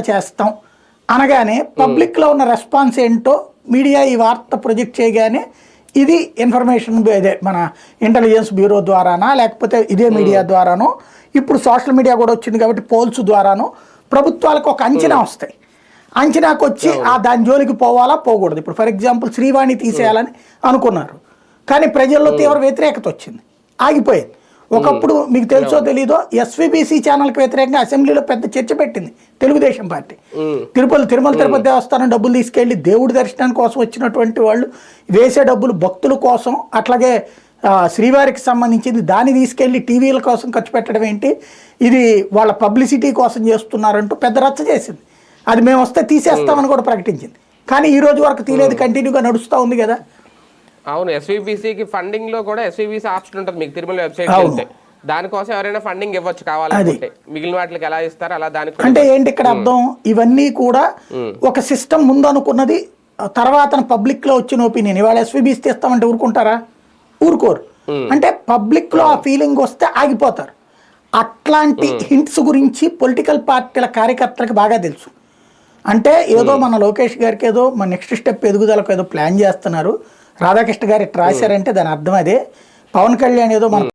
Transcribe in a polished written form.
చేస్తాం అనగానే పబ్లిక్లో ఉన్న రెస్పాన్స్ ఏంటో మీడియా ఈ వార్త ప్రొజెక్ట్ చేయగానే ఇది ఇన్ఫర్మేషన్ ఇదే మన ఇంటెలిజెన్స్ బ్యూరో ద్వారానా లేకపోతే ఇదే మీడియా ద్వారానో ఇప్పుడు సోషల్ మీడియా కూడా వచ్చింది కాబట్టి పోల్స్ ద్వారానో ప్రభుత్వాలకు ఒక అంచనా వస్తాయి. అంచనాకు వచ్చి దాని జోలికి పోవాలా పోకూడదు. ఇప్పుడు ఫర్ ఎగ్జాంపుల్ శ్రీవాణి తీసేయాలని అనుకున్నారు, కానీ ప్రజల్లో తీవ్ర వ్యతిరేకత వచ్చింది, ఆగిపోయింది. ఒకప్పుడు మీకు తెలుసో తెలీదో ఎస్వీబీసీ ఛానల్కి వ్యతిరేకంగా అసెంబ్లీలో పెద్ద చర్చ పెట్టింది తెలుగుదేశం పార్టీ. తిరుమల తిరుపతి దేవస్థానం డబ్బులు తీసుకెళ్లి దేవుడి దర్శనం కోసం వచ్చినటువంటి వాళ్ళు వేసే డబ్బులు భక్తుల కోసం, అట్లాగే శ్రీవారికి సంబంధించింది దాన్ని తీసుకెళ్లి టీవీల కోసం ఖర్చు పెట్టడం ఏంటి, ఇది వాళ్ళ పబ్లిసిటీ కోసం చేస్తున్నారంటూ పెద్ద రచ్చ చేసింది. అది మేము వస్తే తీసేస్తామని కూడా ప్రకటించింది, కానీ ఈ రోజు వరకు తీలేదు, కంటిన్యూగా నడుస్తూ ఉంది కదా. అవును, ఎస్వీబీసీకి ఫండింగ్ లో కూడా ఎస్వీబీసీ ఆప్షన్ ఉంటుంది మీకు తిరుమల వెబ్సైట్ వెళ్తే, దానికోసం ఎవరైనా ఫండింగ్ ఇవ్వచ్చు కావాలంటే, మిగిలిన వాటికి ఎలా ఇస్తారు అలా దానికి అంటే ఏంటి ఇక్కడ అర్థం, ఇవన్నీ కూడా ఒక సిస్టమ్ ముందు అనుకున్నది తర్వాత పబ్లిక్ లో వచ్చిన ఒపీనియన్. ఇవాళ ఎస్వీబీసీ తీస్తామంటే ఊరుకుంటారా? ఊరుకోరు. అంటే పబ్లిక్ లో ఆ ఫీలింగ్ వస్తే ఆగిపోతారు. అట్లాంటి హింట్స్ గురించి పొలిటికల్ పార్టీల కార్యకర్తలకు బాగా తెలుసు. అంటే ఏదో మన లోకేష్ గారికి ఏదో మన నెక్స్ట్ స్టెప్ ఎదుగుదలకు ఏదో ప్లాన్ చేస్తున్నారు, రాధాకృష్ణ గారు ఇట్లా రాశారంటే దాని అర్థం అదే. పవన్ కళ్యాణ్ ఏదో మన